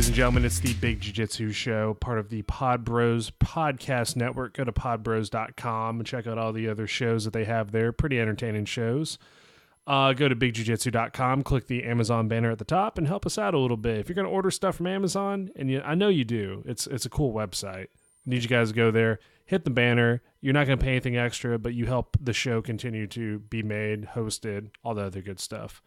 ladies and gentlemen, it's the Big Jiu Jitsu Show, part of the Pod Bros Podcast Network. Go to podbros.com and check out all the other shows that they have there. Pretty entertaining shows. Go to bigjujitsu.com, click the Amazon banner at the top, and help us out a little bit. If you're going to order stuff from Amazon, and I know you do, it's a cool website. I need you guys to go there, hit the banner. You're not going to pay anything extra, but you help the show continue to be made, hosted, all the other good stuff.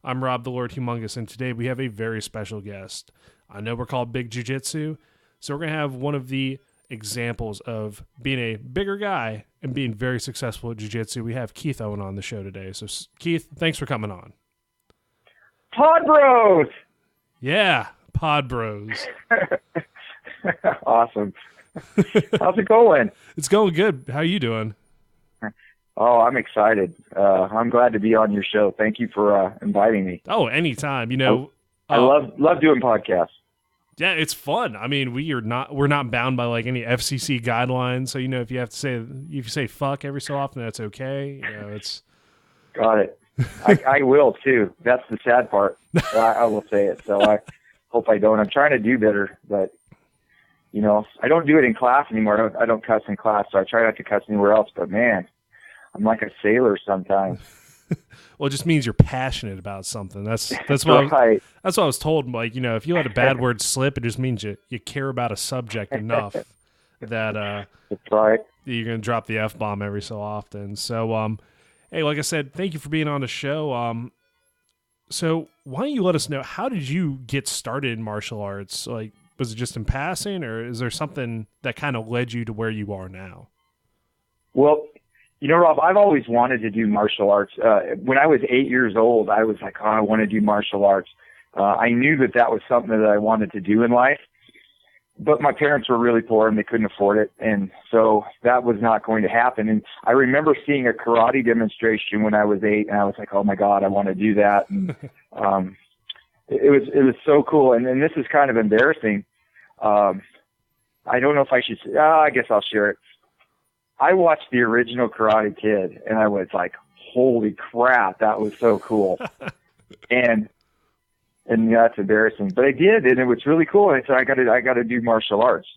I'm Rob the Lord Humongous, and today we have a very special guest. I know we're called Big Jiu Jitsu, so we're going to have one of the examples of being a bigger guy and being very successful at Jiu Jitsu. We have Keith Owen on the show today. So, Keith, thanks for coming on. Pod Bros! Yeah, Pod Bros. Awesome. How's it going? It's going good. How are you doing? Oh, I'm excited. I'm glad to be on your show. Thank you for inviting me. Oh, anytime. You know, I love doing podcasts. Yeah, it's fun. I mean, we're not bound by like any FCC guidelines. So, you know, if you say fuck every so often, that's okay. You know, it's got it. I will too. That's the sad part. I will say it. So I hope I don't. I'm trying to do better, but you know, I don't do it in class anymore. I don't cuss in class, so I try not to cuss anywhere else. But man, I'm like a sailor sometimes. Well, it just means you're passionate about something. That's what right. That's what I was told. Like, you know, if you let a bad word slip, it just means you care about a subject enough that that's right. You're gonna drop the F-bomb every so often. So, hey, like I said, thank you for being on the show. So why don't you let us know, how did you get started in martial arts? Like, was it just in passing, or is there something that kind of led you to where you are now? Well, you know, Rob, I've always wanted to do martial arts. When I was 8 years old, I was like, oh, I want to do martial arts. I knew that was something that I wanted to do in life, but my parents were really poor and they couldn't afford it. And so that was not going to happen. And I remember seeing a karate demonstration when I was 8, and I was like, oh my God, I want to do that. And, it was so cool. And this is kind of embarrassing. I don't know if I should say, I guess I'll share it. I watched the original Karate Kid, and I was like, holy crap, that was so cool. and that's embarrassing. But I did, and it was really cool. And so I got to do martial arts.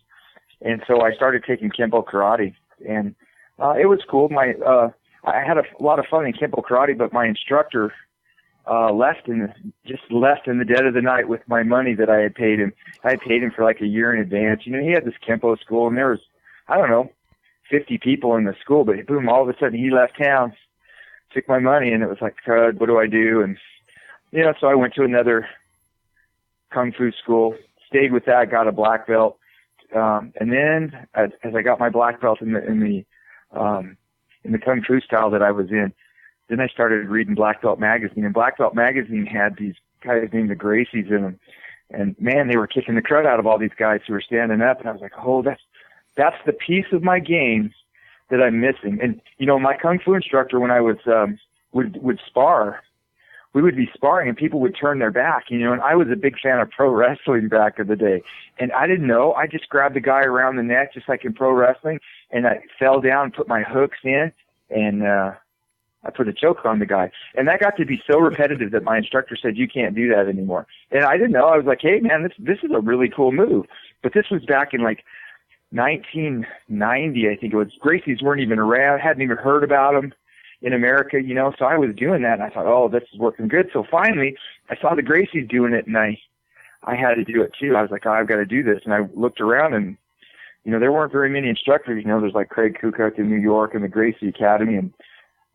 And so I started taking Kempo Karate, and it was cool. I had a lot of fun in Kempo Karate, but my instructor left in the dead of the night with my money that I had paid him. I had paid him for like a year in advance. You know, he had this Kempo school, and there was, I don't know, 50 people in the school, but boom, all of a sudden he left town, took my money, and it was like, what do I do? And, you know, so I went to another Kung Fu school, stayed with that, got a black belt. And then as I got my black belt in the Kung Fu style that I was in, then I started reading Black Belt Magazine, and Black Belt Magazine had these guys named the Gracies in them. And man, they were kicking the crud out of all these guys who were standing up. And I was like, oh, that's the piece of my game that I'm missing. And, you know, my Kung Fu instructor, when I was, would spar, we would be sparring and people would turn their back, you know, and I was a big fan of pro wrestling back in the day. And I didn't know. I just grabbed the guy around the neck, just like in pro wrestling, and I fell down, put my hooks in, and, I put a choke on the guy. And that got to be so repetitive that my instructor said, you can't do that anymore. And I didn't know. I was like, hey man, this is a really cool move. But this was back in like 1990, I think it was. Gracies weren't even around. I hadn't even heard about them in America, you know. So I was doing that, and I thought, oh, this is working good. So finally, I saw the Gracies doing it, and I had to do it too. I was like, oh, I've got to do this. And I looked around, and, you know, there weren't very many instructors. You know, there's like Craig Kukuk in New York and the Gracie Academy. And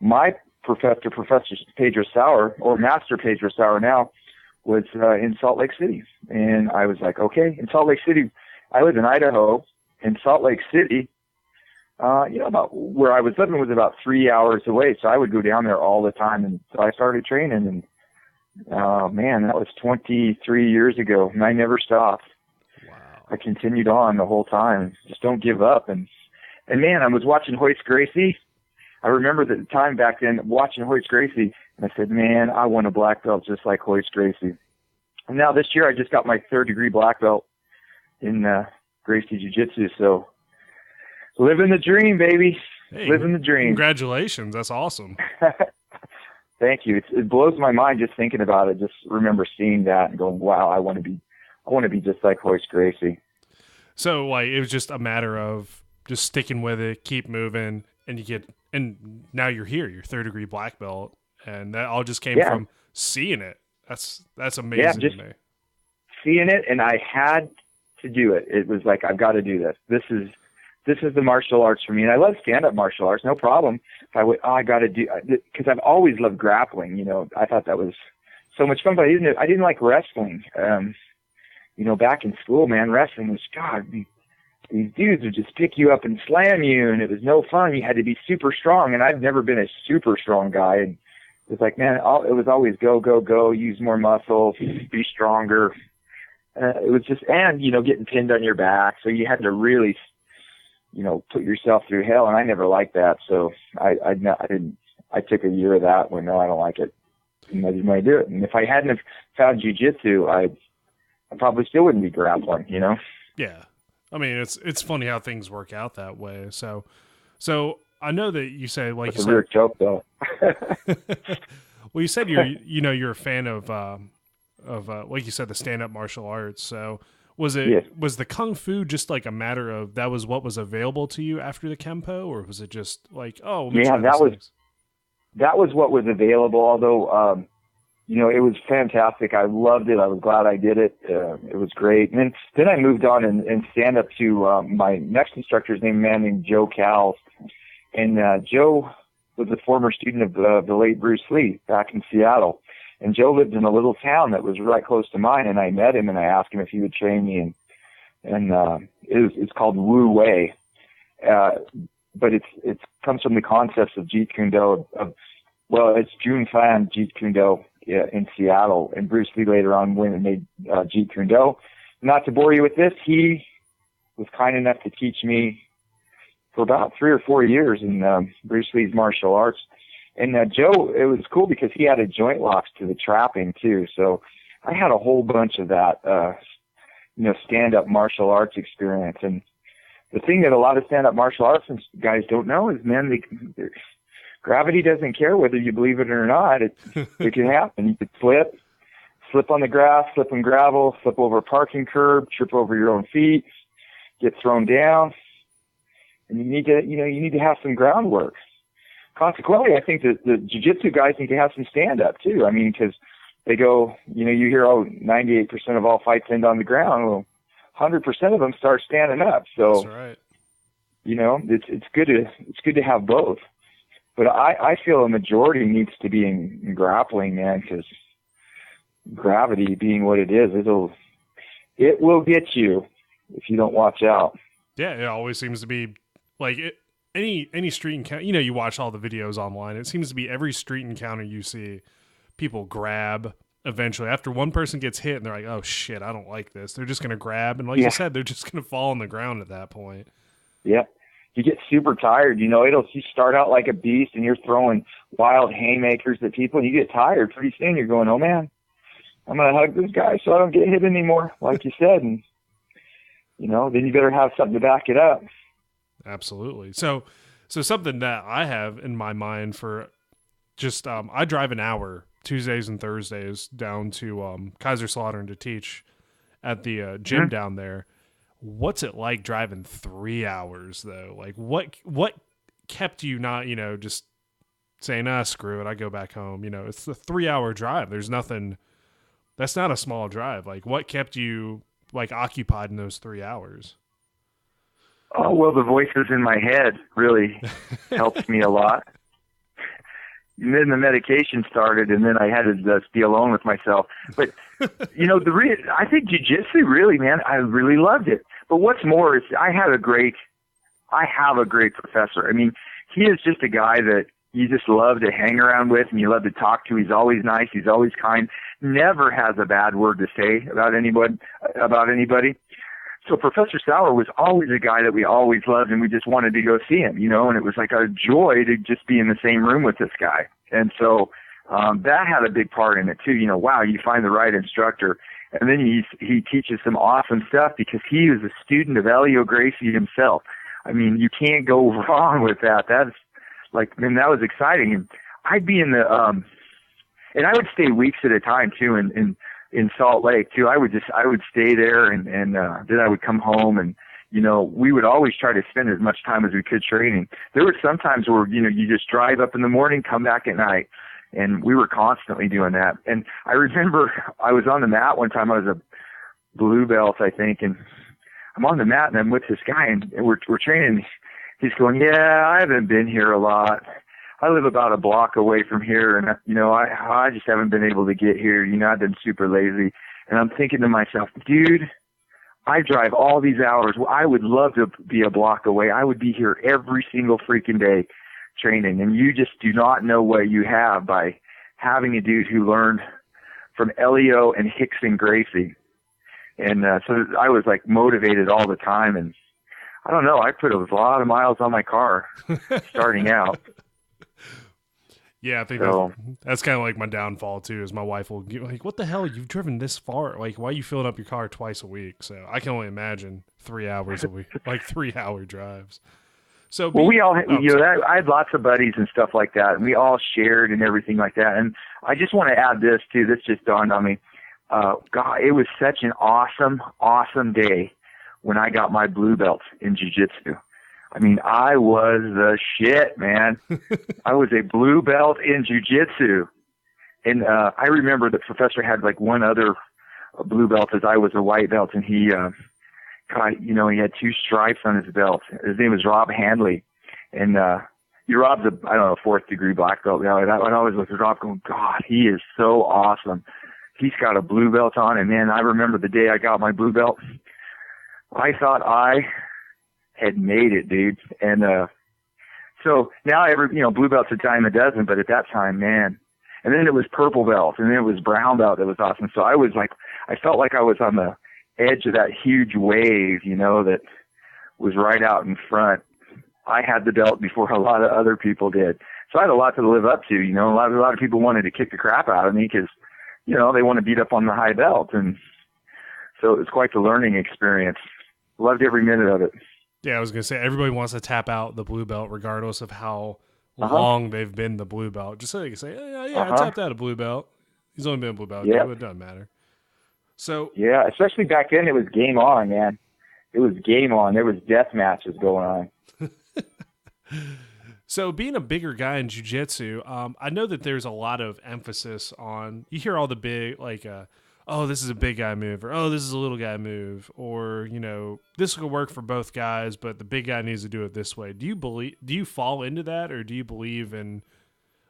my Professor Pedro Sauer, or Master Pedro Sauer now, was in Salt Lake City. And I was like, okay, in Salt Lake City, I live in Idaho. In Salt Lake City, you know, about where I was living was about 3 hours away. So I would go down there all the time. And so I started training, and man, that was 23 years ago, and I never stopped. Wow. I continued on the whole time. Just don't give up. And man, I was watching Hoist Gracie. I remember the time back then watching Hoist Gracie, and I said, man, I want a black belt just like Hoist Gracie. And now this year I just got my 3rd-degree black belt in Gracie Jiu-Jitsu. So living the dream, baby. Hey, living the dream. Congratulations. That's awesome. Thank you. It blows my mind just thinking about it. Just remember seeing that and going, wow, I want to be I want to be just like Hoist Gracie. So like it was just a matter of just sticking with it, keep moving, and now you're here. You're third degree black belt, and that all just came from seeing it. That's amazing just to me. Seeing it, and I had to do it. It was like, I've got to do this. This is the martial arts for me, and I love stand-up martial arts, no problem. If I got to do, because I've always loved grappling. I thought that was so much fun, but I didn't like wrestling. Back in school, man, wrestling was, God, these dudes would just pick you up and slam you, and it was no fun. You had to be super strong, and I've never been a super strong guy. And it was like, man, it was always go, go, go, use more muscle, be stronger. It was just, and, getting pinned on your back. So you had to really, put yourself through hell. And I never liked that. So I didn't, I took a year of that when, no, I don't like it. And I didn't want to do it. And if I hadn't have found jiu-jitsu, I probably still wouldn't be grappling, Yeah. I mean, it's funny how things work out that way. So I know that you say, like, it's a weird joke though. Well, you said you're a fan of like you said, the stand-up martial arts. So was the Kung Fu just like a matter of that was what was available to you after the Kempo, or was it just like, that was what was available. Although, it was fantastic. I loved it. I was glad I did it. It was great. And then I moved on and stand up to my next instructor's name, a man named Joe Cowles. And Joe was a former student of the late Bruce Lee back in Seattle. And Joe lived in a little town that was right close to mine. And I met him and I asked him if he would train me. And it's called Wu Wei. But it comes from the concepts of Jeet Kune Do. It's Jun Fan Jeet Kune Do in Seattle. And Bruce Lee later on went and made Jeet Kune Do. Not to bore you with this, he was kind enough to teach me for about 3 or 4 years in Bruce Lee's martial arts. And Joe, it was cool because he had a joint locks to the trapping too. So I had a whole bunch of that, stand-up martial arts experience. And the thing that a lot of stand-up martial arts guys don't know is, man, gravity doesn't care whether you believe it or not. It can happen. You could slip on the grass, slip in gravel, slip over a parking curb, trip over your own feet, get thrown down. And you need to have some groundwork. Consequently, I think that the jiu-jitsu guys need to have some stand-up too. I mean, because they go, you hear, 98% of all fights end on the ground. Well, 100% of them start standing up. So, that's right. It's good to have both. But I feel a majority needs to be in grappling, man, because gravity being what it is, it will get you if you don't watch out. Yeah, it always seems to be like it. Any street encounter, you watch all the videos online. It seems to be every street encounter you see, people grab eventually. After one person gets hit and they're like, oh shit, I don't like this. They're just going to grab. And like you said, they're just going to fall on the ground at that point. Yeah. You get super tired. You start out like a beast and you're throwing wild haymakers at people and you get tired. Pretty soon you're going, oh man, I'm going to hug this guy so I don't get hit anymore, like you said. And, then you better have something to back it up. Absolutely. So something that I have in my mind for just, I drive an hour Tuesdays and Thursdays down to Kaiserslautern to teach at the gym down there. What's it like driving 3 hours though? Like what kept you not, just saying, screw it, I go back home. It's a 3 hour drive. There's nothing, that's not a small drive. Like what kept you like occupied in those 3 hours? Oh, well, the voices in my head really helped me a lot. And then the medication started, and then I had to just be alone with myself. But, I think jiu-jitsu really, man, I really loved it. But what's more is I have a great professor. I mean, he is just a guy that you just love to hang around with and you love to talk to. He's always nice. He's always kind. Never has a bad word to say about anybody. So Professor Sauer was always a guy that we always loved, and we just wanted to go see him, and it was like a joy to just be in the same room with this guy. And so that had a big part in it too. Wow, you find the right instructor. And then he teaches some awesome stuff because he was a student of Elio Gracie himself. I mean, you can't go wrong with that. That's that was exciting. And I'd be in the, and I would stay weeks at a time too. And in Salt Lake too. I would stay there, and then I would come home, and we would always try to spend as much time as we could training. There were some times where you just drive up in the morning, come back at night, and we were constantly doing that. And I remember I was on the mat one time. I was a blue belt, I think, and I'm on the mat, and I'm with this guy, and we're training. He's going, "Yeah, I haven't been here a lot. I live about a block away from here, and I just haven't been able to get here. I've been super lazy." And I'm thinking to myself, dude, I drive all these hours. Well, I would love to be a block away. I would be here every single freaking day training, and you just do not know what you have by having a dude who learned from Elio and Hickson Gracie. And so I was like motivated all the time, and I don't know, I put a lot of miles on my car starting out. Yeah, I think that's kind of like my downfall too, is my wife will get like, "What the hell? You've driven this far? Like, why are you filling up your car twice a week?" So I can only imagine 3 hours a week, like 3-hour drives. So we all, I had lots of buddies and stuff like that, and we all shared and everything like that. And I just want to add this too. This just dawned on me. God, it was such an awesome day when I got my blue belt in jiu-jitsu. I mean, I was the shit, man. I was a blue belt in jiu-jitsu. And I remember the professor had like one other blue belt as I was a white belt, and he he had 2 stripes on his belt. His name was Rob Handley. And Rob's a 4th-degree black belt now. And I always look at Rob going, God, he is so awesome. He's got a blue belt on, and man, I remember the day I got my blue belt, I thought I had made it, dude. And so now blue belt's a dime a dozen, but at that time, man. And then it was purple belt, and then it was brown belt that was awesome. So I felt like I was on the edge of that huge wave, that was right out in front. I had the belt before a lot of other people did. So I had a lot to live up to, A lot of people wanted to kick the crap out of me because they want to beat up on the high belt. And so it was quite the learning experience. Loved every minute of it. Yeah, I was going to say, everybody wants to tap out the blue belt regardless of how long they've been the blue belt. Just so they can say, I tapped out a blue belt. He's only been a blue belt. Yeah. It doesn't matter. So yeah, especially back then, it was game on, man. It was game on. There was death matches going on. So being a bigger guy in jiu-jitsu, I know that there's a lot of emphasis on, you hear all the big, like, this is a big guy move, or, this is a little guy move, or, this will work for both guys, but the big guy needs to do it this way. Do you fall into that, or do you believe in,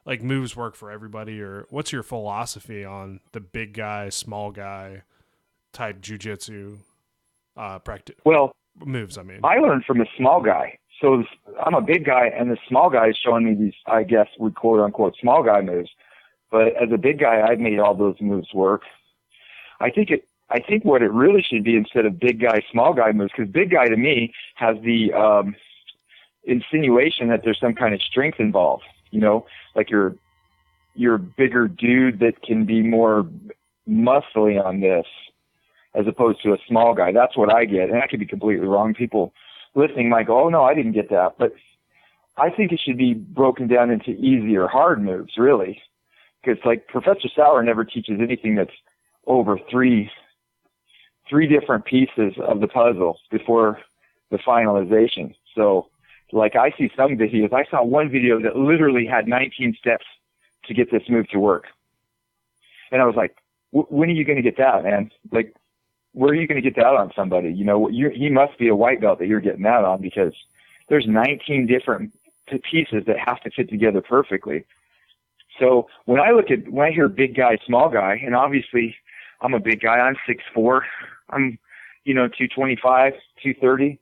like, moves work for everybody, or what's your philosophy on the big guy, small guy type jiu-jitsu practice? Well, moves, I mean. I learned from a small guy. So I'm a big guy, and the small guy is showing me these, I guess, we quote unquote small guy moves. But as a big guy, I've made all those moves work. I think what it really should be, instead of big guy, small guy moves, because big guy to me has the insinuation that there's some kind of strength involved. Like you're a bigger dude that can be more muscly on this, as opposed to a small guy. That's what I get, and I could be completely wrong. People listening might go, "Oh no, I didn't get that." But I think it should be broken down into easy or hard moves, really, because like Professor Sauer never teaches anything that's over three different pieces of the puzzle before the finalization. So, like, I see some videos. I saw one video that literally had 19 steps to get this move to work, and I was like, "When are you going to get that, man? Like, where are you going to get that on somebody? He must be a white belt that you're getting that on, because there's 19 different pieces that have to fit together perfectly." So when I hear big guy, small guy, and obviously I'm a big guy, I'm 6'4", I'm, 225, 230.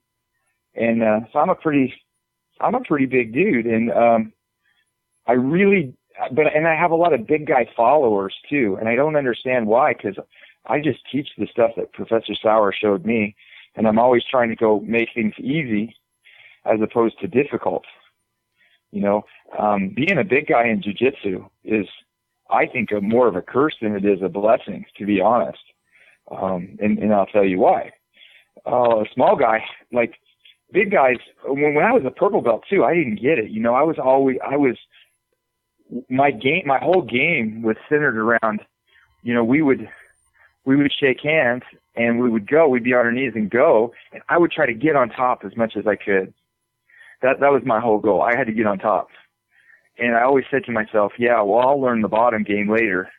And, so I'm a pretty big dude. And, I have a lot of big guy followers too. And I don't understand why, because I just teach the stuff that Professor Sauer showed me, and I'm always trying to go make things easy as opposed to difficult. Being a big guy in jiu-jitsu is, I think, more of a curse than it is a blessing, to be honest. And I'll tell you why. A small guy, like big guys, when I was a purple belt too, I didn't get it. My whole game was centered around, we would we would shake hands and we'd be on our knees and go, and I would try to get on top as much as I could. That was my whole goal. I had to get on top. And I always said to myself, yeah, well, I'll learn the bottom game later,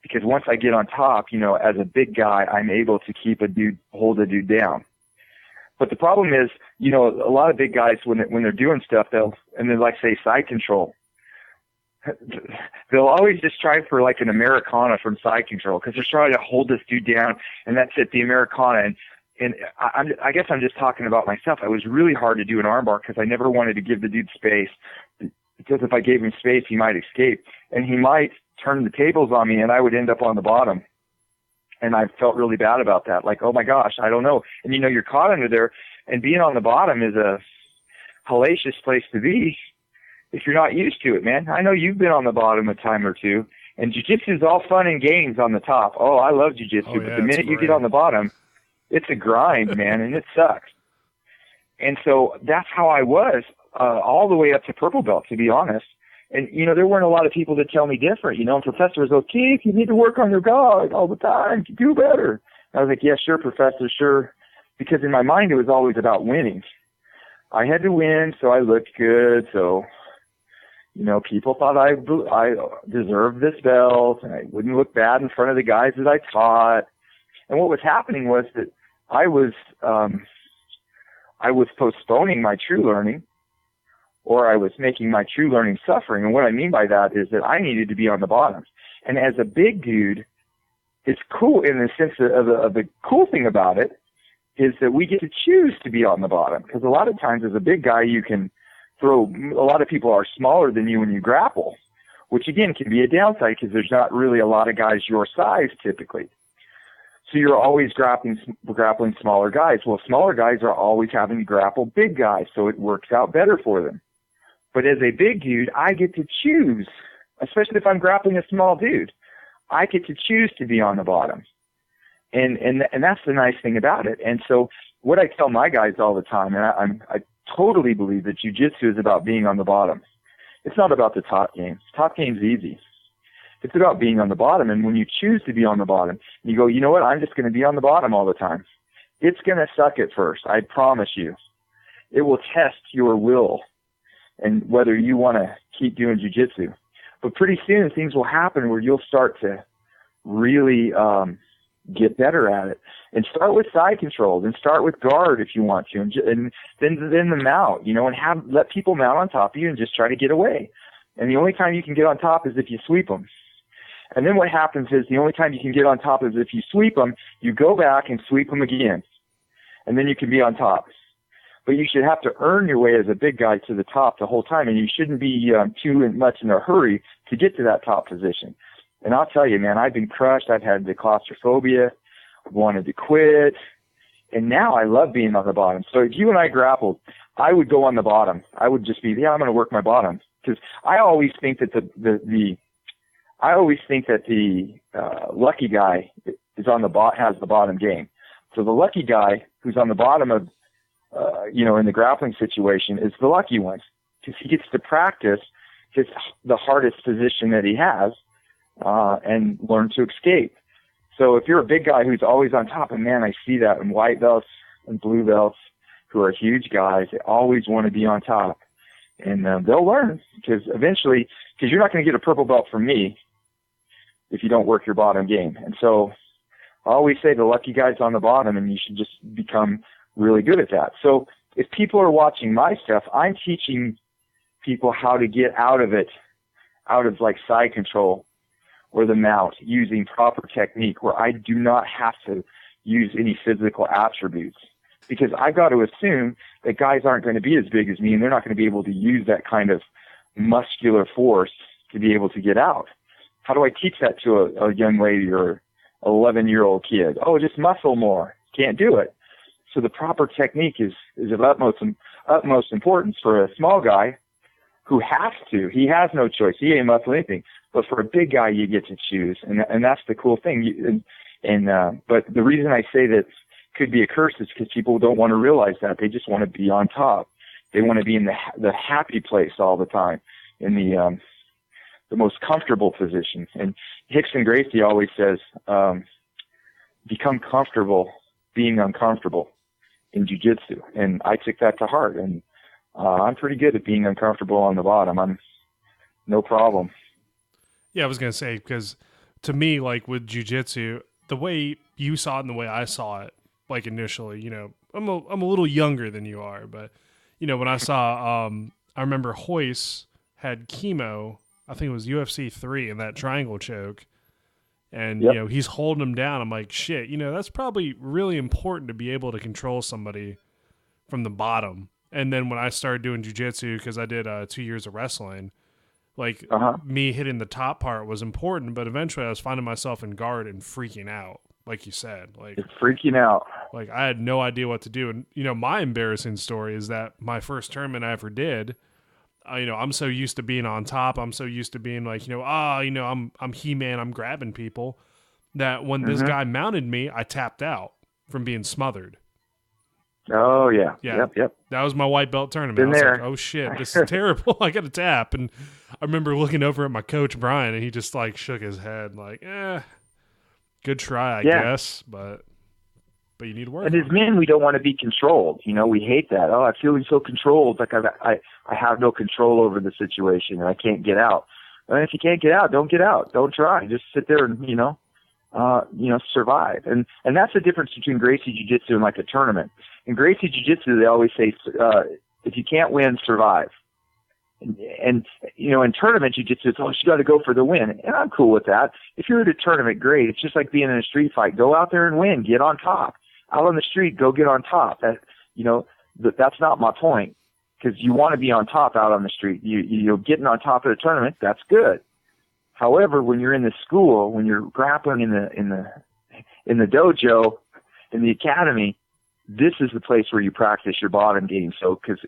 because once I get on top, as a big guy, I'm able to hold a dude down. But the problem is, a lot of big guys, when they're doing stuff, they're like, say, side control. They'll always just try for like an Americana from side control, because they're trying to hold this dude down, and that's it, the Americana. And I guess I'm just talking about myself. It was really hard to do an armbar because I never wanted to give the dude space, because if I gave him space, he might escape, and he might turn the tables on me, and I would end up on the bottom. And I felt really bad about that. Like, oh my gosh, I don't know. And you're caught under there, and being on the bottom is a hellacious place to be if you're not used to it, man. I know you've been on the bottom a time or two, and jiu-jitsu is all fun and games on the top. Oh, I love jiu-jitsu, but the minute you get on the bottom, it's a grind, man, and it sucks. And so that's how I was all the way up to purple belt, to be honest. And, there weren't a lot of people that tell me different. And Professor was like, Keith, you need to work on your guard all the time to do better. I was like, yeah, sure, Professor, sure. Because in my mind, it was always about winning. I had to win, so I looked good. So, people thought I deserved this belt, and I wouldn't look bad in front of the guys that I taught. And what was happening was that I was postponing my true learning, or I was making my true learning suffering. And what I mean by that is that I needed to be on the bottom. And as a big dude, it's cool in the sense of the cool thing about it is that we get to choose to be on the bottom. Because a lot of times as a big guy, you can throw, a lot of people are smaller than you when you grapple, which again can be a downside because there's not really a lot of guys your size typically. So you're always grappling smaller guys. Well, smaller guys are always having to grapple big guys, so it works out better for them. But as a big dude, I get to choose, especially if I'm grappling a small dude. I get to choose to be on the bottom. And that's the nice thing about it. And so what I tell my guys all the time, and I totally believe that jiu-jitsu is about being on the bottom. It's not about the top game. Top game's easy. It's about being on the bottom. And when you choose to be on the bottom, you go, you know what? I'm just going to be on the bottom all the time. It's going to suck at first. I promise you. It will test your will and whether you want to keep doing jiu-jitsu. But pretty soon things will happen where you'll start to really get better at it. And start with side control, then start with guard if you want to, and then the mount, and let people mount on top of you and just try to get away. And the only time you can get on top is if you sweep them. And then what happens is the only time you can get on top is if you sweep them, you go back and sweep them again. And then you can be on top. But you should have to earn your way as a big guy to the top the whole time, and you shouldn't be too much in a hurry to get to that top position. And I'll tell you, man, I've been crushed. I've had the claustrophobia. I've wanted to quit. And now I love being on the bottom. So if you and I grappled, I would go on the bottom. I would just be, I'm going to work my bottom. Because I always think that the lucky guy is on has the bottom game. So the lucky guy who's on the bottom of, in the grappling situation is the lucky one, because he gets to practice the hardest position that he has, and learn to escape. So if you're a big guy who's always on top, and man, I see that in white belts and blue belts who are huge guys, they always want to be on top. And they'll learn, because eventually, because you're not going to get a purple belt from me if you don't work your bottom game. And so I always say the lucky guy's on the bottom, and you should just become really good at that. So if people are watching my stuff, I'm teaching people how to get out of like side control or the mount using proper technique, where I do not have to use any physical attributes. Because I've got to assume that guys aren't going to be as big as me, and they're not going to be able to use that kind of muscular force to be able to get out. How do I teach that to a young lady or 11-year-old kid? Oh, just muscle more. Can't do it. So the proper technique is of utmost importance for a small guy who has to. He has no choice. He ain't muscle anything. But for a big guy, you get to choose, and that's the cool thing. But the reason I say that could be a curse is because people don't want to realize that. They just want to be on top. They want to be in the happy place all the time, in the most comfortable position. And Hickson Gracie always says, become comfortable being uncomfortable in jiu-jitsu. And I took that to heart. And I'm pretty good at being uncomfortable on the bottom. I'm no problem. Yeah, I was going to say, because to me, like with jiu-jitsu, the way you saw it and the way I saw it, like initially, you know, I'm a little younger than you are, but, you know, when I saw, I remember Hoist had chemo, I think it was UFC 3 in that triangle choke, and, Yep. you know, he's holding him down. I'm like, shit, you know, that's probably really important to be able to control somebody from the bottom. And then when I started doing jiu-jitsu, because I did 2 years of wrestling, like me hitting the top part was important, but eventually I was finding myself in guard and freaking out, like you said. Like It's freaking out. Like I had no idea what to do. And, you know, my embarrassing story is that my first tournament I ever did, you know, I'm so used to being on top. I'm so used to being like, you know, I'm He-Man, I'm grabbing people, that when this guy mounted me, I tapped out from being smothered. Oh, yeah. Yeah. Yep. That was my white belt tournament. Been I was there. like, oh shit, this is terrible. I got to tap. And I remember looking over at my coach, Brian, and he just like shook his head like, good try, I guess, but you need to work. And as men, we don't want to be controlled. You know, we hate that. Oh, I'm feeling so controlled. Like I have no control over the situation and I can't get out. And if you can't get out, don't get out. Don't try. Just sit there and, survive. And that's the difference between Gracie Jiu-Jitsu and like a tournament. In Gracie Jiu-Jitsu, they always say, if you can't win, survive. And in tournament jiu-jitsu, it's, you got to go for the win. And I'm cool with that. If you're at a tournament, great. It's just like being in a street fight. Go out there and win. Get on top. Out on the street, go get on top. That's not my point, because you want to be on top out on the street. You're getting on top of the tournament. That's good. However, when you're in the school, when you're grappling in the dojo, in the academy, this is the place where you practice your bottom game. So, because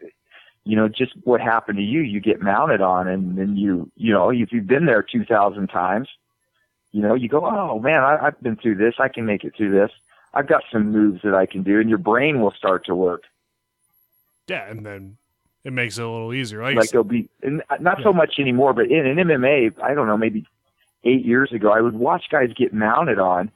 just what happened to you get mounted on, and then if you've been there 2,000 times, you go, oh man, I've been through this. I can make it through this. I've got some moves that I can do, and your brain will start to work. Yeah, and then it makes it a little easier. Like there'll be, and not so much anymore, but in MMA, I don't know, maybe 8 years ago, I would watch guys get mounted on,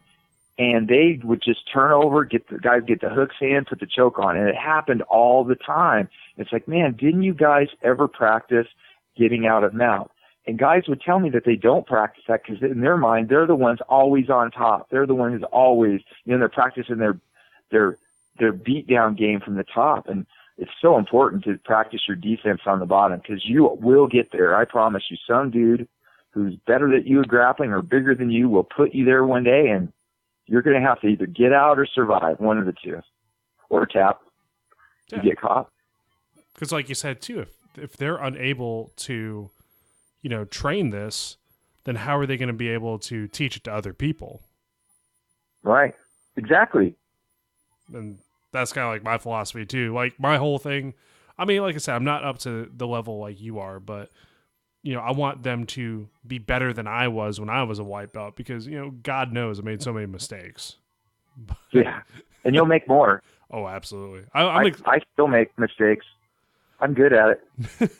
and they would just turn over, get the hooks in, put the choke on, and it happened all the time. It's like, man, didn't you guys ever practice getting out of mount? And guys would tell me that they don't practice that because in their mind, they're the ones always on top. They're the ones who's always, they're practicing their beat down game from the top. And it's so important to practice your defense on the bottom, because you will get there. I promise you, some dude who's better than you at grappling or bigger than you will put you there one day, and you're going to have to either get out or survive, one of the two, or tap. You get caught. Because like you said too, if they're unable to, train this, then how are they going to be able to teach it to other people? Right. Exactly. And that's kind of like my philosophy too. Like my whole thing, I mean, like I said, I'm not up to the level like you are, but I want them to be better than I was when I was a white belt, because, God knows I made so many mistakes. Yeah. And you'll make more. Oh, absolutely. I still make mistakes. I'm good at it.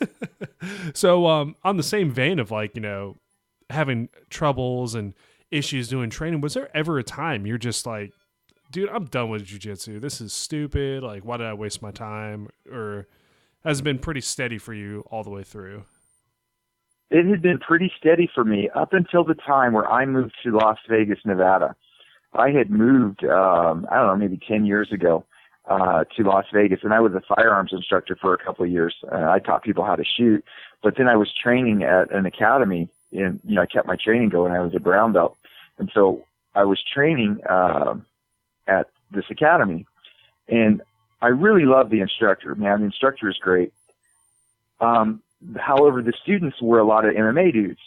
So, on the same vein of like, having troubles and issues doing training, was there ever a time you're just like, dude, I'm done with jiu-jitsu. This is stupid. Like, why did I waste my time? Or has it been pretty steady for you all the way through? It had been pretty steady for me up until the time where I moved to Las Vegas, Nevada. I had moved, maybe 10 years ago to Las Vegas, and I was a firearms instructor for a couple of years. I taught people how to shoot, but then I was training at an academy, and I kept my training going. I was a brown belt, and so I was training at this academy, and I really loved the instructor. Man, the instructor is great. However, the students were a lot of MMA dudes,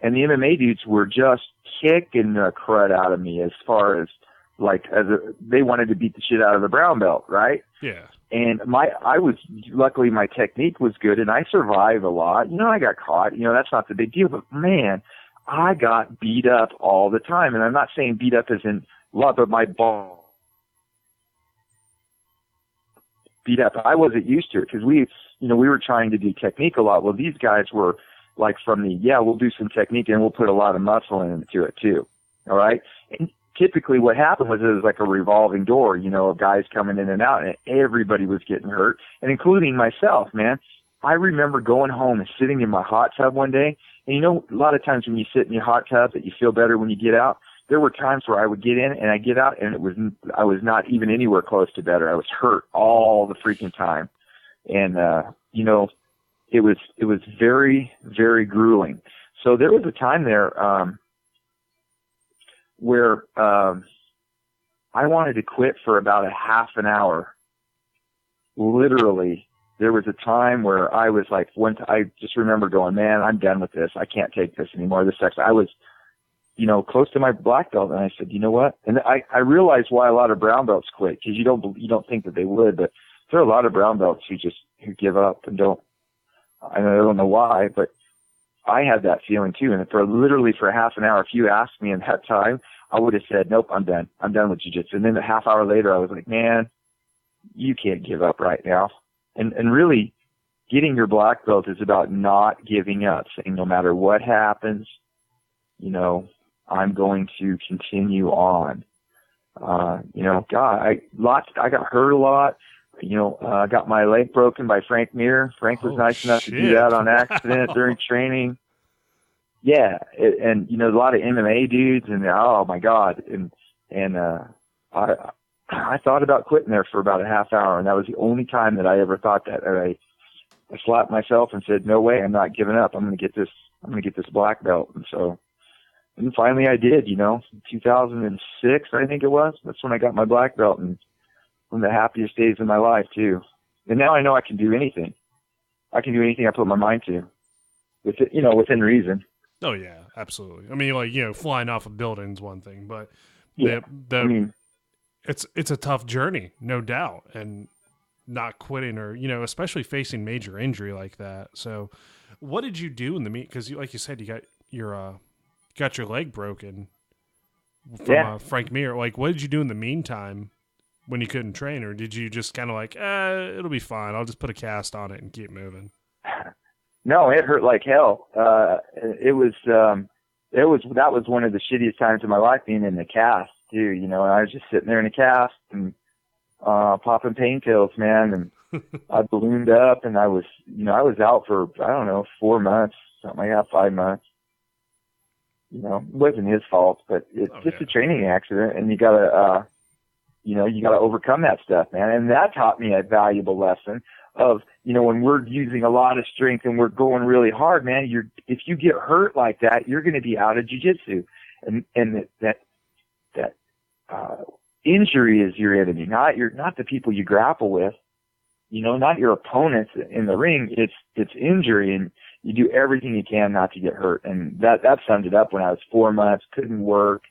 and the MMA dudes were just kicking the crud out of me as far as they wanted to beat the shit out of the brown belt, right? Yeah. And luckily my technique was good, and I survived a lot. I got caught. That's not the big deal, but man, I got beat up all the time. And I'm not saying beat up as in love, but my ball beat up. I wasn't used to it because we were trying to do technique a lot. Well, these guys were like we'll do some technique and we'll put a lot of muscle into it too. All right. And typically what happened was it was like a revolving door, of guys coming in and out, and everybody was getting hurt, and including myself, man. I remember going home and sitting in my hot tub one day, and a lot of times when you sit in your hot tub that you feel better when you get out. There were times where I would get in and I get out and I was not even anywhere close to better. I was hurt all the freaking time. And, it was very, very grueling. So there was a time there, where, I wanted to quit for about a half an hour. Literally, there was a time where I was like, I just remember going, man, I'm done with this. I can't take this anymore. This sucks. I was, close to my black belt, and I said, you know what? And I realized why a lot of brown belts quit, because you don't think that they would, but there are a lot of brown belts who give up and don't. I don't know why, but I had that feeling too. And literally for half an hour, if you asked me in that time, I would have said, nope, I'm done. I'm done with jiu-jitsu. And then a half hour later, I was like, man, you can't give up right now. And really, getting your black belt is about not giving up, saying no matter what happens, I'm going to continue on. God, I got hurt a lot. I got my leg broken by Frank Mir. Frank was nice enough to do that on accident during training. Yeah. And a lot of MMA dudes, and oh my God. And I thought about quitting there for about a half hour, and that was the only time that I ever thought that. I slapped myself and said, no way, I'm not giving up. I'm going to get this black belt. And finally I did, 2006, I think it was. That's when I got my black belt, and one of the happiest days of my life too. And now I know I can do anything. I can do anything I put my mind to, within reason. Oh yeah, absolutely. I mean, flying off a building's one thing, but it's a tough journey, no doubt, and not quitting or, especially facing major injury like that. So what did you do in the meet? Because like you said, you got your leg broken from Frank Mir. Like, what did you do in the meantime when you couldn't train? Or did you just kind of like, it'll be fine, I'll just put a cast on it and keep moving? No, it hurt like hell. That was one of the shittiest times of my life, being in the cast too, and I was just sitting there in a cast and popping pain pills, man, and I ballooned up, and I was out for, 4 months, something like that, 5 months. It wasn't his fault, but it's a training accident, and you gotta overcome that stuff, man. And that taught me a valuable lesson of, when we're using a lot of strength and we're going really hard, man, if you get hurt like that, you're going to be out of jiu-jitsu. And that injury is your enemy, not the people you grapple with, not your opponents in the ring. It's injury, and you do everything you can not to get hurt. And that summed it up when I was 4 months, couldn't work.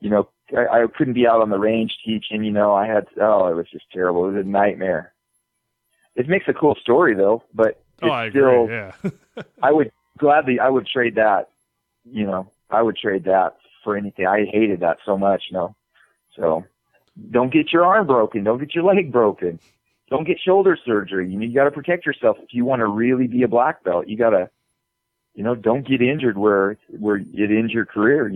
I couldn't be out on the range teaching, it was just terrible. It was a nightmare. It makes a cool story though, but I agree, yeah. I would trade that, I would trade that for anything. I hated that so much, So don't get your arm broken. Don't get your leg broken. Don't get shoulder surgery. You got to protect yourself. If you want to really be a black belt, you got to, don't get injured where it ends your career,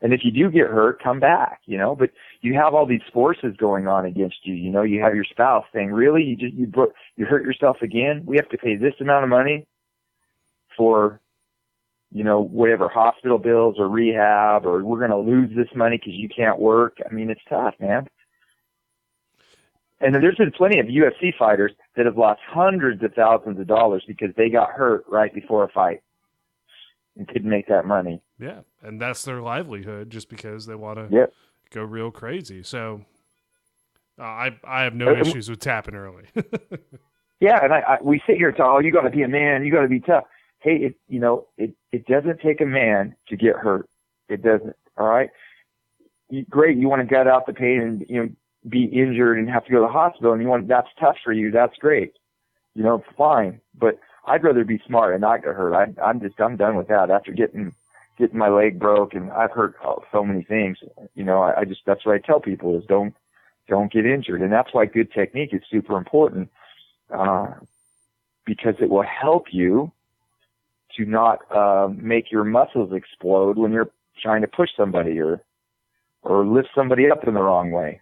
And if you do get hurt, come back, but you have all these forces going on against you. You have your spouse saying, really, you hurt yourself again? We have to pay this amount of money for, whatever, hospital bills or rehab, or we're going to lose this money because you can't work. I mean, it's tough, man. And there's been plenty of UFC fighters that have lost hundreds of thousands of dollars because they got hurt right before a fight and couldn't make that money. Yeah, and that's their livelihood, just because they want to go real crazy. So I have no issues with tapping early. Yeah, and we sit here and talk, you got to be a man, you got to be tough. Hey, it doesn't take a man to get hurt. It doesn't. All right. Great, you want to gut out the pain and be injured and have to go to the hospital, and that's tough for you. That's great. Fine, but I'd rather be smart and not get hurt. I'm done with that. After getting my leg broke, and I've heard so many things, that's what I tell people is don't get injured. And that's why good technique is super important, because it will help you to not make your muscles explode when you're trying to push somebody or or lift somebody up in the wrong way.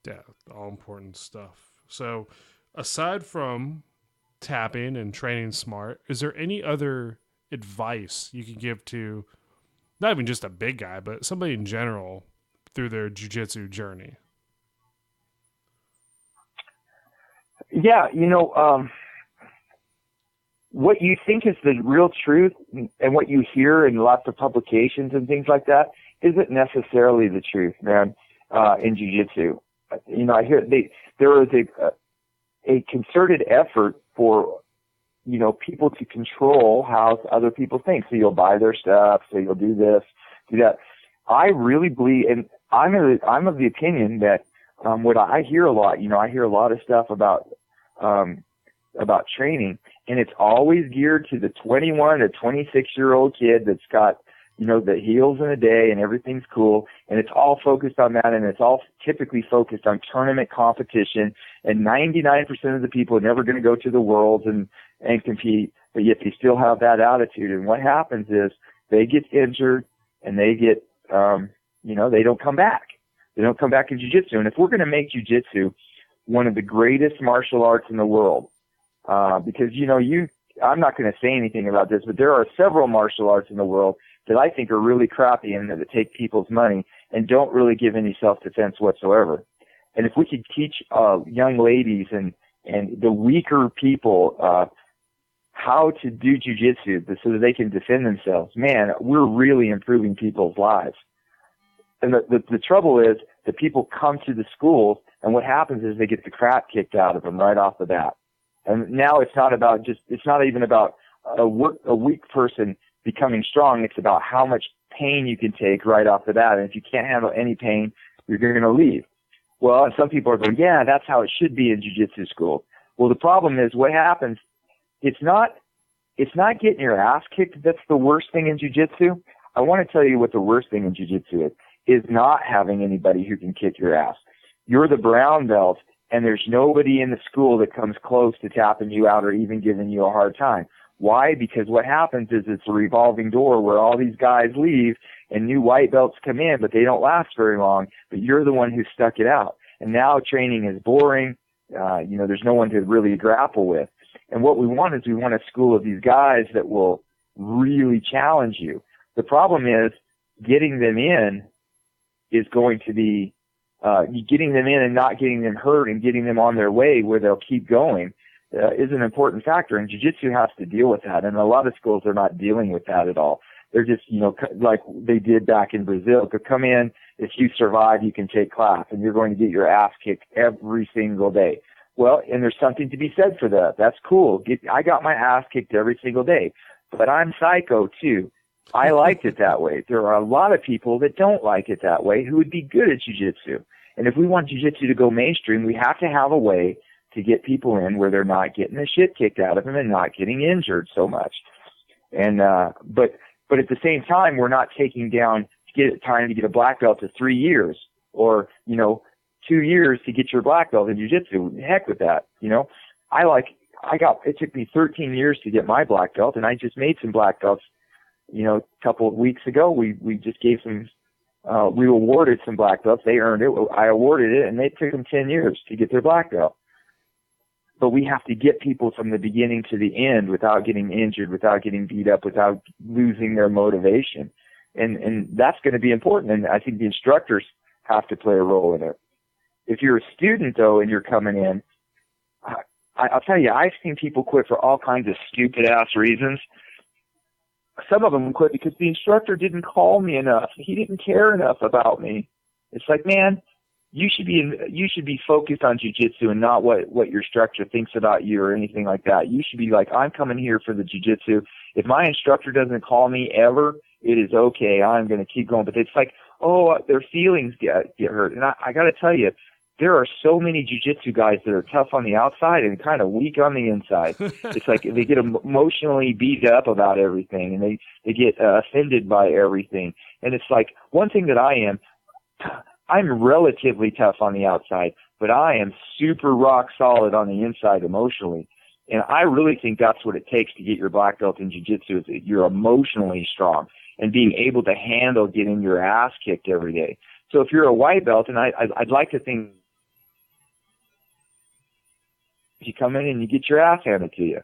Yeah, all important stuff. So aside from tapping and training smart, is there any other advice you can give to not even just a big guy, but somebody in general through their jiu-jitsu journey? Yeah, what you think is the real truth and what you hear in lots of publications and things like that isn't necessarily the truth, man, in jiu-jitsu. I hear there is a concerted effort for, people to control how other people think. So you'll buy their stuff, so you'll do this, do that. I really believe, and I'm of the opinion that what I hear a lot, I hear a lot of stuff about training, and it's always geared to the 21 to 26-year-old kid that's got, the heels in a day and everything's cool, and it's all focused on that, and it's all typically focused on tournament competition, and 99% of the people are never going to go to the Worlds and compete, but yet they still have that attitude. And what happens is they get injured, and they get, they don't come back. They don't come back in jiu-jitsu. And if we're going to make jiu-jitsu one of the greatest martial arts in the world, because, I'm not going to say anything about this, but there are several martial arts in the world that I think are really crappy and that take people's money and don't really give any self-defense whatsoever. And if we could teach young ladies and the weaker people how to do jiu-jitsu so that they can defend themselves, man, we're really improving people's lives. And the trouble is that people come to the schools, and what happens is they get the crap kicked out of them right off the bat. And now it's not even about a weak person becoming strong. It's about how much pain you can take right off the bat. And if you can't handle any pain, you're going to leave. Well, and some people are going, yeah, that's how it should be in jiu-jitsu school. Well, the problem is what happens, it's not getting your ass kicked that's the worst thing in jiu-jitsu. I want to tell you what the worst thing in jiu-jitsu is not having anybody who can kick your ass. You're the brown belt, and there's nobody in the school that comes close to tapping you out or even giving you a hard time. Why? Because what happens is it's a revolving door where all these guys leave and new white belts come in, but they don't last very long, but you're the one who stuck it out. And now training is boring. There's no one to really grapple with. And what we want is we want a school of these guys that will really challenge you. The problem is getting them in is going to be getting them in and not getting them hurt and getting them on their way where they'll keep going is an important factor. And jiu-jitsu has to deal with that. And a lot of schools are not dealing with that at all. They're just, like they did back in Brazil, to come in, if you survive, you can take class, and you're going to get your ass kicked every single day. Well, and there's something to be said for that. That's cool. I got my ass kicked every single day, but I'm psycho too. I liked it that way. There are a lot of people that don't like it that way who would be good at jiu-jitsu. And if we want jiu-jitsu to go mainstream, we have to have a way to get people in where they're not getting the shit kicked out of them and not getting injured so much. And but at the same time, we're not taking down time to get a black belt to 3 years or 2 years to get your black belt in jiu-jitsu. Heck with that. It took me 13 years to get my black belt, and I just made some black belts. A couple of weeks ago, we just gave some. We awarded some black belts. They earned it. I awarded it, and it took them 10 years to get their black belt. But we have to get people from the beginning to the end without getting injured, without getting beat up, without losing their motivation. And that's going to be important. And I think the instructors have to play a role in it. If you're a student, though, and you're coming in, I'll tell you, I've seen people quit for all kinds of stupid-ass reasons. Some of them quit because the instructor didn't call me enough. He didn't care enough about me. It's like, man, you should be focused on jiu-jitsu and not what your instructor thinks about you or anything like that. You should be like, I'm coming here for the jiu-jitsu. If my instructor doesn't call me ever, it is okay. I'm going to keep going. But it's like, their feelings get hurt. And I got to tell you, there are so many jiu-jitsu guys that are tough on the outside and kind of weak on the inside. It's like they get emotionally beat up about everything, and they get offended by everything. And it's like, one thing that I'm relatively tough on the outside, but I am super rock solid on the inside emotionally. And I really think that's what it takes to get your black belt in jiu-jitsu, is that you're emotionally strong. and being able to handle getting your ass kicked every day. So if you're a white belt, and I'd like to think you come in and you get your ass handed to you,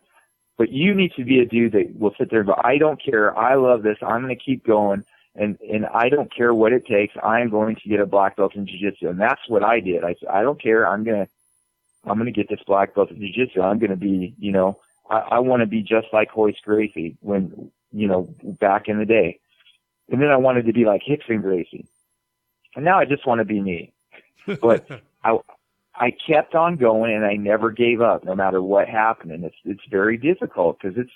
but you need to be a dude that will sit there and go, I don't care, I love this, I'm going to keep going, and I don't care what it takes, I am going to get a black belt in jiu-jitsu. And that's what I did. I said, I don't care, I'm going to get this black belt in jiu-jitsu. I'm going to be, I want to be just like Hoist Gracie when, back in the day. And then I wanted to be like Hickson Gracie. And now I just want to be me. But I kept on going, and I never gave up no matter what happened. And it's very difficult because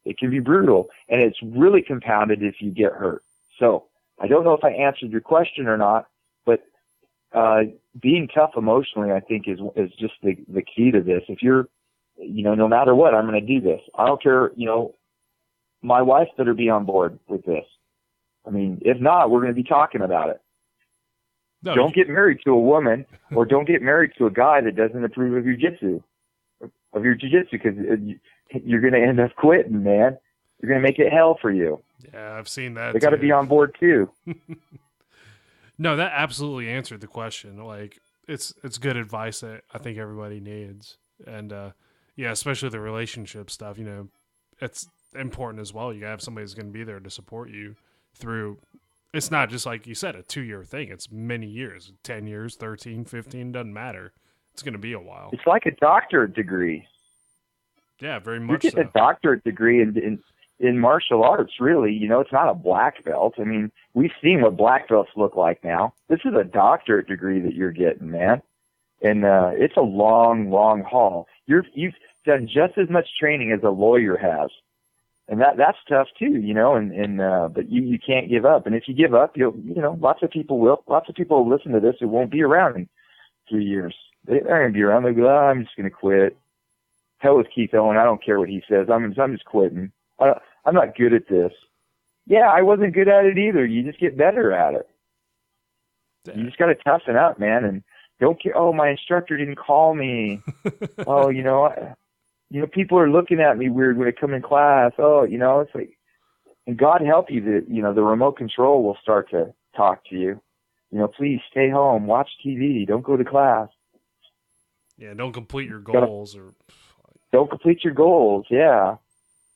it can be brutal, and it's really compounded if you get hurt. So I don't know if I answered your question or not, but being tough emotionally, I think, is just the key to this. If you're, no matter what, I'm going to do this. I don't care, my wife better be on board with this. I mean, if not, we're going to be talking about it. No, don't get married to a woman, or don't get married to a guy that doesn't approve of your jiu-jitsu, because you're going to end up quitting, man. You're going to make it hell for you. Yeah, I've seen that. They got to be on board too. No, that absolutely answered the question. Like, it's good advice that I think everybody needs, and especially the relationship stuff. It's important as well. You gotta have somebody who's going to be there to support you through. It's not just like you said, a 2-year thing. It's many years, 10 years, 13, 15, doesn't matter. It's going to be a while. It's like a doctorate degree. Yeah, very much. You're getting a doctorate degree in martial arts, really. It's not a black belt. I mean, we've seen what black belts look like now. This is a doctorate degree that you're getting, man. And it's a long, long haul. You've done just as much training as a lawyer has. And that's tough too, but you can't give up. And if you give up, lots of people will listen to this who won't be around in 3 years. They're going to be around. They'll go, I'm just going to quit. Hell with Keith Owen. I don't care what he says. I'm just quitting. I'm not good at this. Yeah, I wasn't good at it either. You just get better at it. You just got to toughen up, man. And don't care. Oh, my instructor didn't call me. Oh, people are looking at me weird when I come in class. Oh, it's like, and God help you that, the remote control will start to talk to you. Please stay home, watch TV, don't go to class. Yeah, don't complete your goals Don't complete your goals, yeah.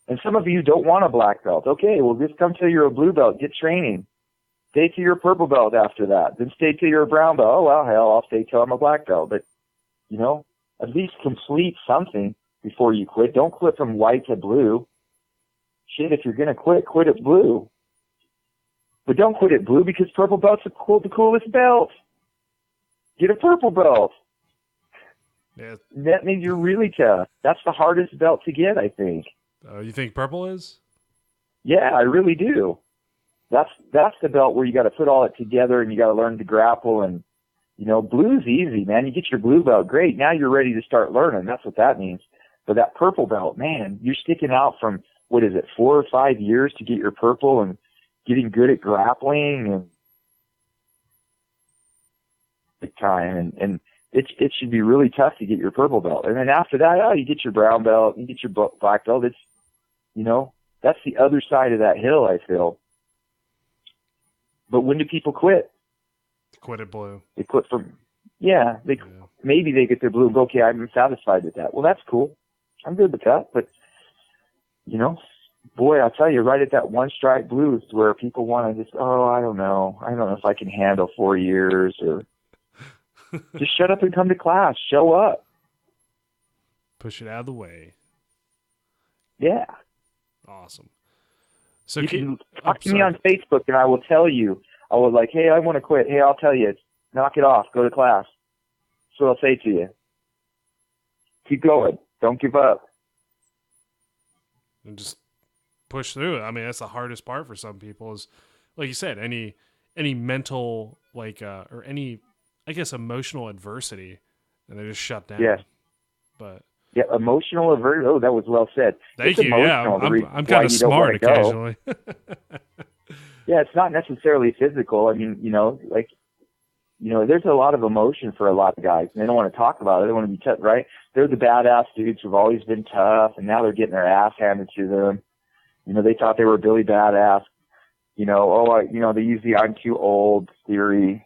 And some of you don't want a black belt. Okay, well, just come till you're a blue belt, get training. Stay till you're a purple belt after that. Then stay till you're a brown belt. Oh, well, hell, I'll stay till I'm a black belt. But, at least complete something before you quit. Don't quit from white to blue. Shit, if you're going to quit at blue. But don't quit at blue because purple belt's the coolest belt. Get a purple belt. Yeah. That means you're really tough. That's the hardest belt to get, I think. You think purple is? Yeah, I really do. That's the belt where you got to put all it together and you got to learn to grapple. And, blue's easy, man. You get your blue belt, great. Now you're ready to start learning. That's what that means. But that purple belt, man, you're sticking out from, 4 or 5 years to get your purple and getting good at grappling and big time. And it should be really tough to get your purple belt. And then after that, you get your brown belt, you get your black belt. It's, that's the other side of that hill, I feel. But when do people quit? Quit at blue. They quit maybe they get their blue and go, okay, I'm satisfied with that. Well, that's cool. I'm good with that. But, boy, I'll tell you, right at that one strike blue is where people want to just, I don't know if I can handle 4 years, or just shut up and come to class. Show up. Push it out of the way. Yeah. Awesome. So you can talk to me on Facebook, and I will tell you. I was like, hey, I want to quit. Hey, I'll tell you. Knock it off. Go to class. That's what I'll say to you. Keep going. Don't give up. And just push through it. I mean, that's the hardest part for some people is, like you said, any mental, or any, I guess, emotional adversity, and they just shut down. Yes. But yeah, emotional adversity. Oh, that was well said. Thank you. Yeah, I'm kind of smart occasionally. Yeah, it's not necessarily physical. I mean, there's a lot of emotion for a lot of guys, and they don't want to talk about it. They want to be tough, right? They're the badass dudes who've always been tough, and now they're getting their ass handed to them. They thought they were Billy Badass, They use the I'm too old theory,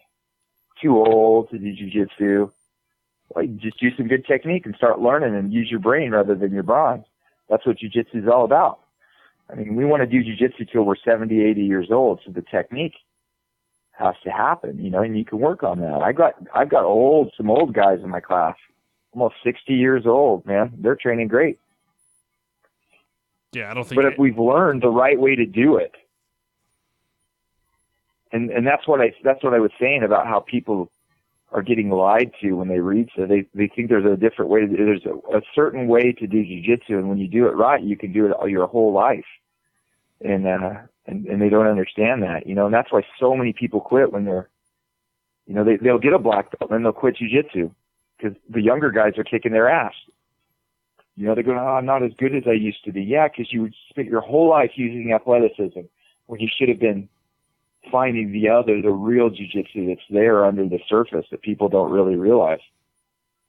too old to do jiu-jitsu. Well, you just use some good technique and start learning and use your brain rather than your brawn. That's what jiu-jitsu is all about. I mean, we want to do jiu-jitsu till we're 70, 80 years old, so the technique has to happen, and you can work on that. I've got some old guys in my class, almost 60 years old, man. They're training great. Yeah, I don't think. But if we've learned the right way to do it, and that's what I was saying about how people are getting lied to when they read. So they think there's a different way. There's a certain way to do jiu-jitsu, and when you do it right, you can do it all your whole life. And they don't understand that, and that's why so many people quit when they're, they'll get a black belt and then they'll quit jiu-jitsu because the younger guys are kicking their ass. They're going, I'm not as good as I used to be. Yeah, because you spent your whole life using athleticism when you should have been finding the real jiu-jitsu that's there under the surface that people don't really realize.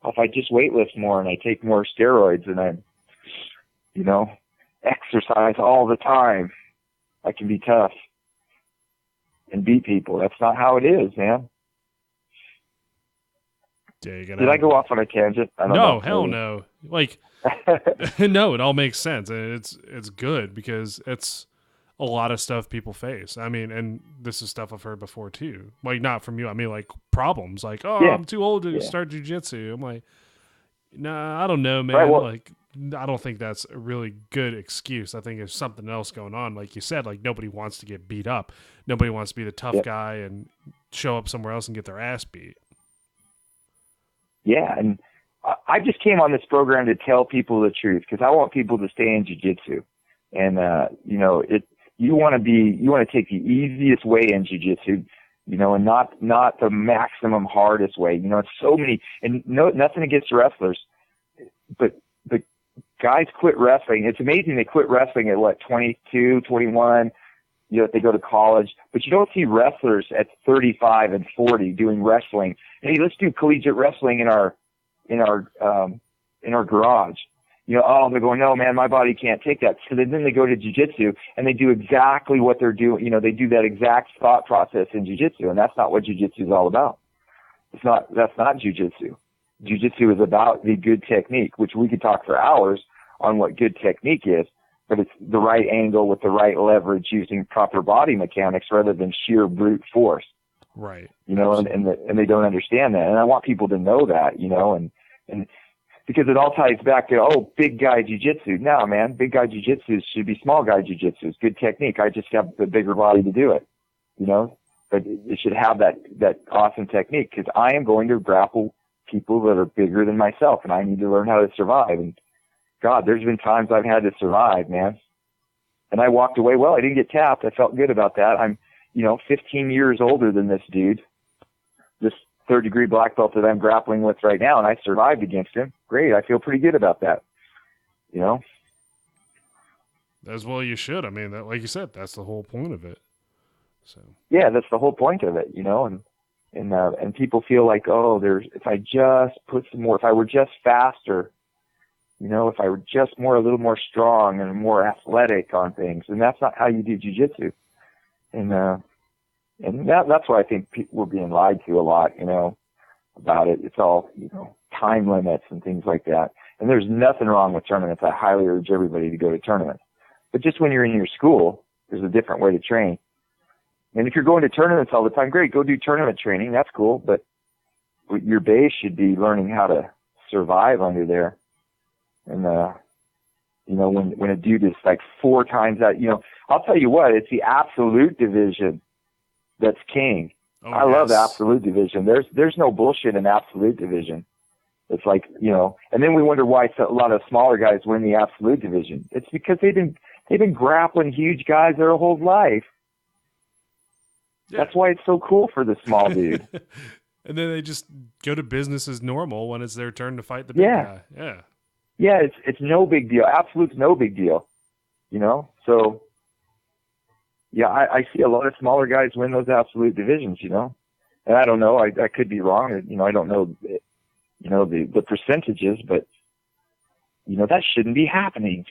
If I just weightlift more and I take more steroids and I, exercise all the time, I can be tough and beat people. That's not how it is, man. Yeah, Did I go off on a tangent? I don't know. No, hell no. Like, no, it all makes sense. And it's good because it's a lot of stuff people face. I mean, and this is stuff I've heard before too. Like, not from you. I mean, like problems. Like, I'm too old to start jiu-jitsu. I'm like, nah, I don't know, man. Right, well, like, I don't think that's a really good excuse. I think there's something else going on. Like you said, like nobody wants to get beat up. Nobody wants to be the tough guy and show up somewhere else and get their ass beat. Yeah, and I just came on this program to tell people the truth because I want people to stay in jiu-jitsu. And, you want to take the easiest way in jiu-jitsu, and not the maximum hardest way. It's so many, and nothing against wrestlers, but the guys quit wrestling. It's amazing they quit wrestling at 22, 21, they go to college, but you don't see wrestlers at 35 and 40 doing wrestling. Hey, let's do collegiate wrestling in our garage. They're going, no, man, my body can't take that. So then they go to jiu-jitsu and they do exactly what they're doing. They do that exact thought process in jiu-jitsu, and that's not what jiu-jitsu is all about. That's not jiu-jitsu. Jiu-jitsu is about the good technique, which we could talk for hours on what good technique is, but it's the right angle with the right leverage using proper body mechanics rather than sheer brute force. Right. And they don't understand that. And I want people to know that, and because it all ties back to, big guy jiu-jitsu. No, man, big guy jiu-jitsu should be small guy jiu-jitsu. It's good technique. I just have the bigger body to do it, but it should have that awesome technique because I am going to grapple people that are bigger than myself and I need to learn how to survive. And God, there's been times I've had to survive, man. And I walked away. Well, I didn't get tapped. I felt good about that. I'm, 15 years older than this dude, this third-degree black belt that I'm grappling with right now, and I survived against him. Great. I feel pretty good about that, As well you should. I mean, like you said, that's the whole point of it. So. Yeah, that's the whole point of it, and people feel like, if I just put some more, if I were just faster, if I were just a little more strong and more athletic on things, and that's not how you do jiu-jitsu. And that's why I think we're being lied to a lot, about it. It's all, time limits and things like that. And there's nothing wrong with tournaments. I highly urge everybody to go to tournaments. But just when you're in your school, there's a different way to train. And if you're going to tournaments all the time, great, go do tournament training. That's cool. But your base should be learning how to survive under there. And, when a dude is like 4 times that, I'll tell you what, it's the absolute division that's king. I love the absolute division. There's no bullshit in absolute division. It's like, and then we wonder why a lot of smaller guys win the absolute division. It's because they've been grappling huge guys their whole life. Yeah. That's why it's so cool for the small dude. And then they just go to business as normal when it's their turn to fight the big guy. Yeah. Yeah, it's no big deal. Absolute's no big deal. So yeah, I see a lot of smaller guys win those absolute divisions, and I don't know, I could be wrong. I don't know, the percentages, but that shouldn't be happening.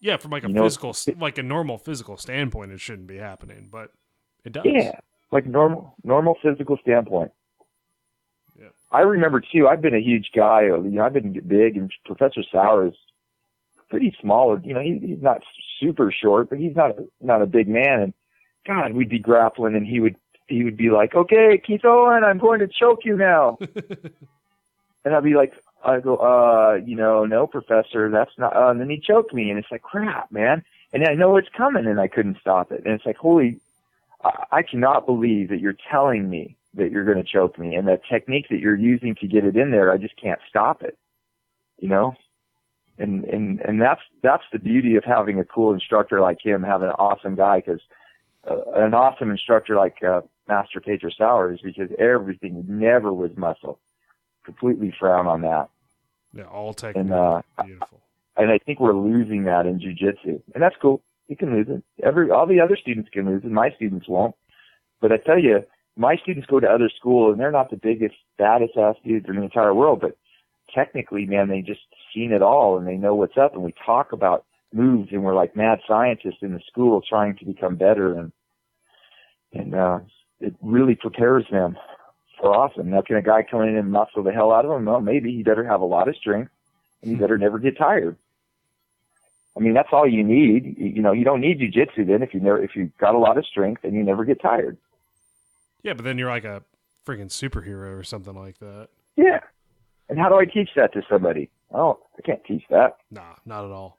Yeah, from like a physical, like a normal physical standpoint, it shouldn't be happening, but it does. Yeah, like normal physical standpoint. Yeah. I remember too. I've been a huge guy. I've been big, and Professor Sauer is pretty small. He's not super short, but he's not a big man. And God, we'd be grappling, and he would be like, "Okay, Keith Owen, I'm going to choke you now." And I go, no, Professor, that's not, and then he choked me, and it's like, crap, man. And I know it's coming, and I couldn't stop it. And it's like, I cannot believe that you're telling me that you're going to choke me, and the technique that you're using to get it in there, I just can't stop it, And that's the beauty of having a cool instructor like him, having an awesome guy, because an awesome instructor like Master Pedro Sauer is because everything never was muscle. Completely frown on that. Yeah, all technique. Beautiful. And I think we're losing that in jiu-jitsu, and that's cool. You can lose it. All the other students can lose it. My students won't. But I tell you, my students go to other schools, and they're not the biggest, baddest ass dudes in the entire world. But technically, man, they just seen it all, and they know what's up. And we talk about moves, and we're like mad scientists in the school trying to become better, and it really prepares them. Awesome. Now, can a guy come in and muscle the hell out of him? Well, maybe. He better have a lot of strength, and he better never get tired. I mean, that's all you need. You don't need jiu-jitsu then if you've got a lot of strength and you never get tired. Yeah, but then you're like a freaking superhero or something like that. Yeah. And how do I teach that to somebody? Oh, I can't teach that. Nah, not at all.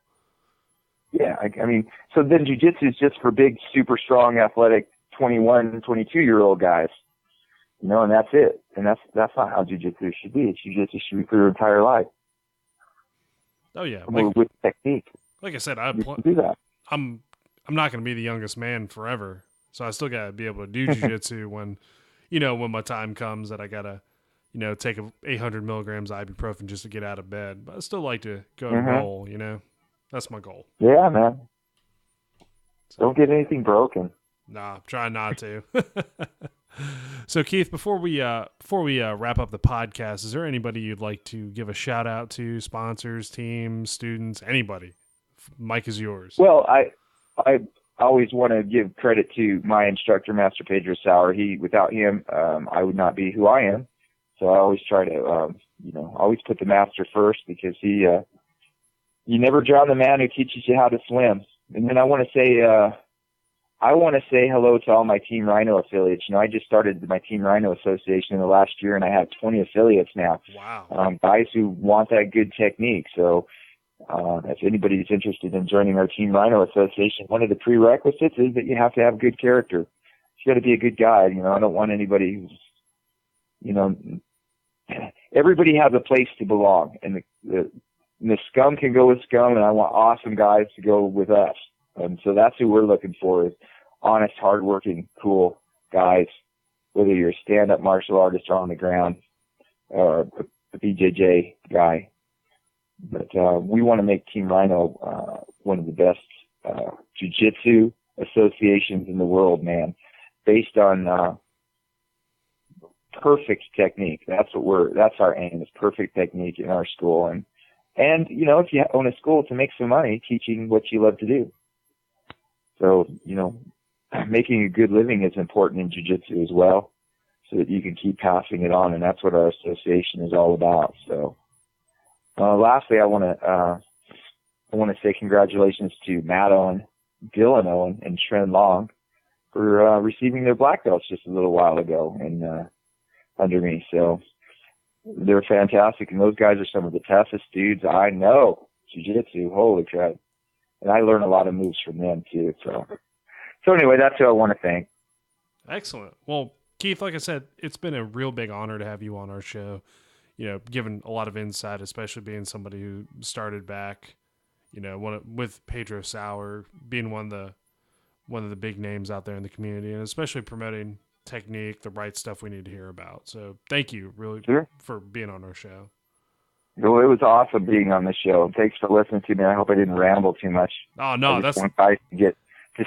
Yeah, I mean, so then jiu-jitsu is just for big, super strong, athletic 21, 22-year-old guys. And that's it. And that's not how jiu-jitsu should be. Jiu-jitsu should be for your entire life. Oh yeah, with technique. Like I said, do that. I'm not going to be the youngest man forever, so I still got to be able to do jiu-jitsu when my time comes that I gotta take 800 milligrams ibuprofen just to get out of bed. But I still like to go and roll. That's my goal. Yeah, man. So, don't get anything broken. Nah, try not to. So Keith, before we wrap up the podcast, is there anybody you'd like to give a shout out to? Sponsors, teams, students, anybody? Mike is yours. Well, I always want to give credit to my instructor, Master Pedro Sauer. Without him, I would not be who I am. So I always try to, always put the master first, because you never drown the man who teaches you how to swim. And then I want to say hello to all my Team Rhino affiliates. I just started my Team Rhino Association in the last year, and I have 20 affiliates now. Wow. Guys who want that good technique. So if anybody's interested in joining our Team Rhino Association, one of the prerequisites is that you have to have good character. You got to be a good guy. I don't want anybody who's, everybody has a place to belong, and the scum can go with scum, and I want awesome guys to go with us. And so that's who we're looking for, is honest, hardworking, cool guys, whether you're a stand-up martial artist or on the ground, or a BJJ guy. But we want to make Team Rhino one of the best jiu-jitsu associations in the world, man, based on perfect technique. That's our aim, is perfect technique in our school. And if you own a school, to make some money teaching what you love to do. So, making a good living is important in jiu-jitsu as well, so that you can keep passing it on, and that's what our association is all about. So, lastly, I want to say congratulations to Matt Owen, Dylan Owen, and Tren Long for receiving their black belts just a little while ago and under me. So they're fantastic, and those guys are some of the toughest dudes I know. Jiu-jitsu, holy crap. And I learn a lot of moves from them too. So anyway, that's who I want to thank. Excellent. Well, Keith, like I said, it's been a real big honor to have you on our show. Given a lot of insight, especially being somebody who started back, with Pedro Sauer, being one of the big names out there in the community, and especially promoting technique, the right stuff we need to hear about. So thank you really for being on our show. Well, it was awesome being on the show. Thanks for listening to me. I hope I didn't ramble too much. Oh, no, I just want guys to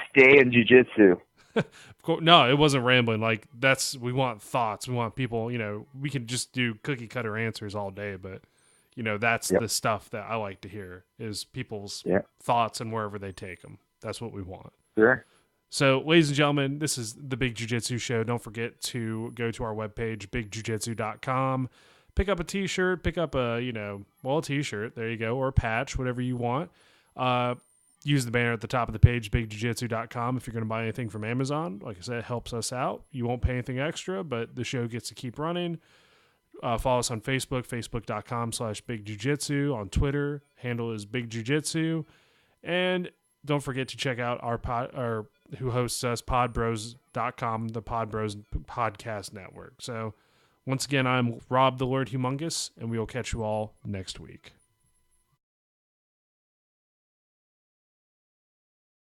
stay in jiu-jitsu. No, it wasn't rambling. Like, we want thoughts. We want people, we can just do cookie cutter answers all day, but That's Yep. the stuff that I like to hear is people's Yep. thoughts and wherever they take them. That's what we want. Sure. So, ladies and gentlemen, this is the Big Jiu-Jitsu Show. Don't forget to go to our webpage, bigjujitsu.com. Pick up a t-shirt, pick up a t-shirt, there you go, or a patch, whatever you want. Use the banner at the top of the page, bigjujitsu.com. If you're going to buy anything from Amazon, like I said, it helps us out. You won't pay anything extra, but the show gets to keep running. Follow us on Facebook, facebook.com/bigjujitsu. On Twitter, handle is Big Jiu-Jitsu. And don't forget to check out our who hosts us, podbros.com, the Podbros Podcast Network. So once again, I'm Rob the Lord Humongous, and we will catch you all next week.